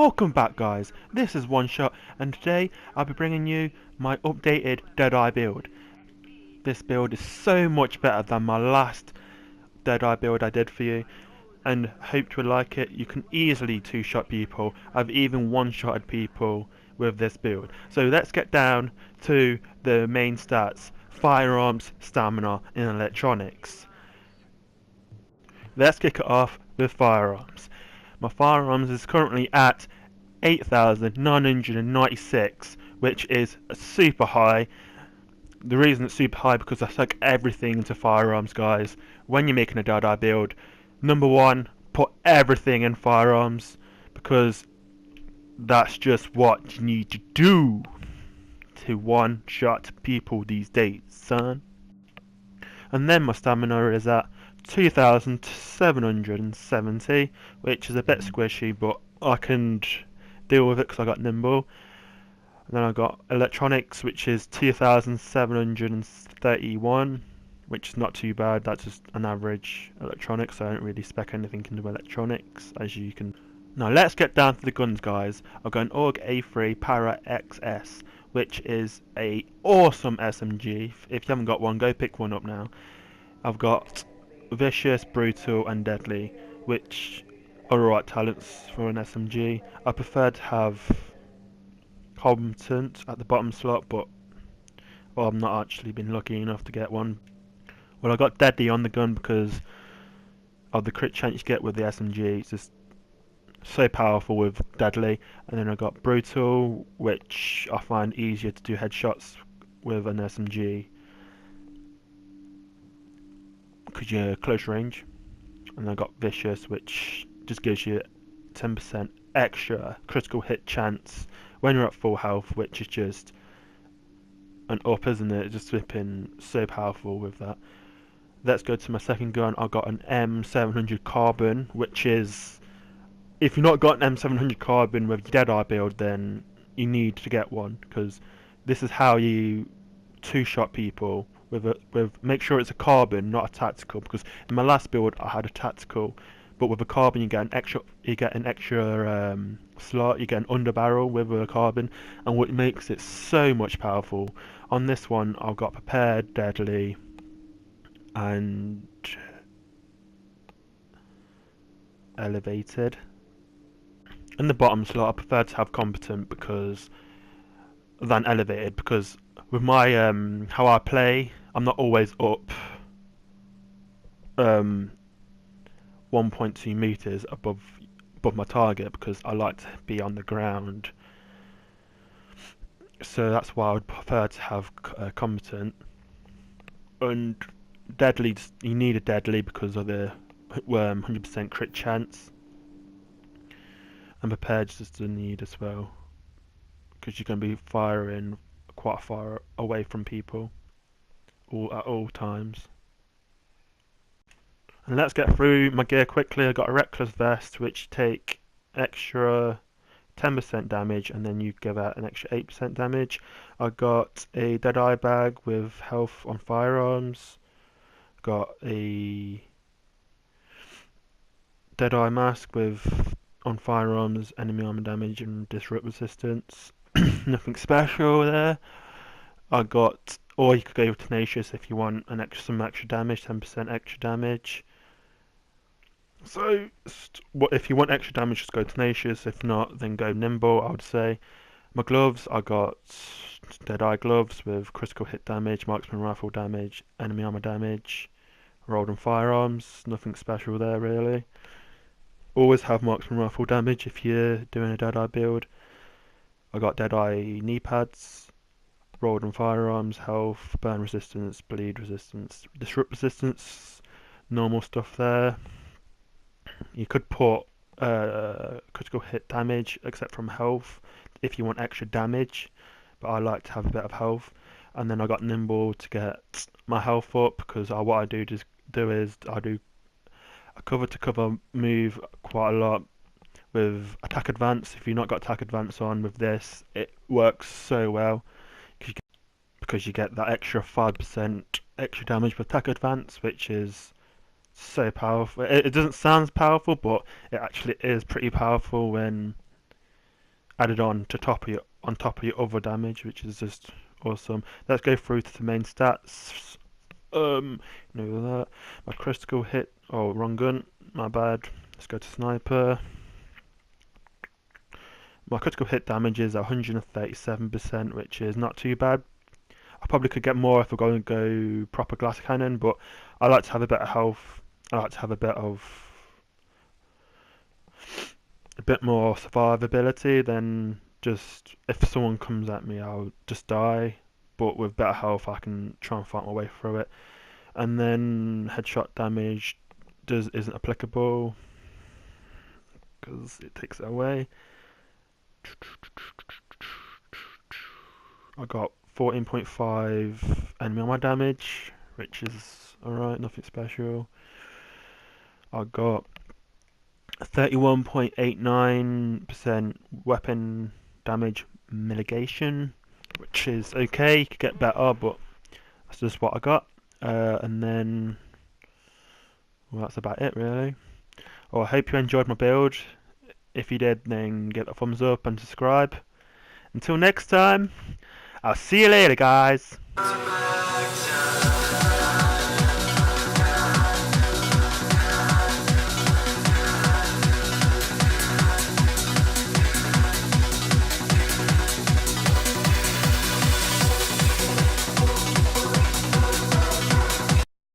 Welcome back guys, this is One Shot and today I'll be bringing you my updated Deadeye build. This build is so much better than my last Deadeye build I did for you and hope you will like it. You can easily two-shot people. I've even one-shotted people with this build. So let's get down to the main stats: firearms, stamina and electronics. Let's kick it off with firearms. My firearms is currently at 8,996, which is super high. The reason it's super high because I stuck everything into firearms, guys. When you're making a Deadeye build, number one, put everything in firearms because that's just what you need to do to one-shot people these days, son. And then my stamina is at 2,770, which is a bit squishy, but I can deal with it because I got nimble. And then I got electronics, which is 2,731, which is not too bad. That's just an average electronics. So I don't really spec anything into electronics, as you can. Now let's get down to the guns, guys. I've got an AUG A3 Para XS, which is a awesome SMG. If you haven't got one, go pick one up now. I've got Vicious, Brutal and Deadly, which are alright talents for an SMG. I prefer to have Competent at the bottom slot, but well, I've not actually been lucky enough to get one. Well, I got Deadly on the gun because of the crit chance you get with the SMG. It's just so powerful with Deadly. And then I got Brutal, which I find easier to do headshots with an SMG because you're close range. And I got Vicious, which just gives you 10% extra critical hit chance when you're at full health, which is just an up, isn't it? Just flipping so powerful with that. Let's go to my second gun. I got an M700 Carbon, which is, if you've not got an M700 Carbon with your Deadeye build, then you need to get one, because this is how you two-shot people. Make sure it's a carbon, not a tactical, because in my last build I had a tactical, but with a carbon you get an extra slot, you get an underbarrel with a carbon, and what makes it so much powerful. On this one I've got Prepared, Deadly and Elevated. In the bottom slot I prefer to have Competent than Elevated, because with my how I play, I'm not always up 1.2 meters above my target, because I like to be on the ground. So that's why I would prefer to have Competent. And Deadly, you need a Deadly because of the 100% crit chance. And Prepared just a need as well, because you're going to be firing quite far away from people at all times. And let's get through my gear quickly. I got a Reckless Vest, which take extra 10% damage, and then you give out an extra 8% damage. I got a Deadeye bag with health on firearms. Got a Deadeye mask with on firearms, enemy armor damage and disrupt resistance. Nothing special there. I got, or you could go with Tenacious if you want some extra damage, 10% extra damage. So, if you want extra damage, just go Tenacious. If not, then go Nimble, I would say. My gloves, I got Deadeye gloves with critical hit damage, marksman rifle damage, enemy armor damage, rolled on firearms. Nothing special there, really. Always have marksman rifle damage if you're doing a Deadeye build. I got Deadeye knee pads, rolled on firearms, health, burn resistance, bleed resistance, disrupt resistance, normal stuff there. You could put critical hit damage, except from health, if you want extra damage, but I like to have a bit of health. And then I got Nimble to get my health up, because what I do is I do a cover to cover move quite a lot with attack advance. If you've not got attack advance on with this, it works so well because you get that extra 5% extra damage with attack advance, which is so powerful. It doesn't sound powerful, but it actually is pretty powerful when added on to top of your other damage, which is just awesome. Let's go through to the main stats. That. My critical hit. Oh, wrong gun. My bad. Let's go to sniper. My critical hit damage is 137%, which is not too bad. I probably could get more if we're going to go proper glass cannon, but I like to have a bit of health. I like to have a bit more survivability than just if someone comes at me, I'll just die. But with better health, I can try and fight my way through it. And then headshot damage isn't applicable because it takes it away. I got 14.5 enemy armor damage, which is alright, nothing special. I got 31.89% weapon damage mitigation, which is okay. You could get better, but that's just what I got. And then, well, that's about it really. Oh, I hope you enjoyed my build. If you did, then give it a thumbs up and subscribe. Until next time, I'll see you later, guys.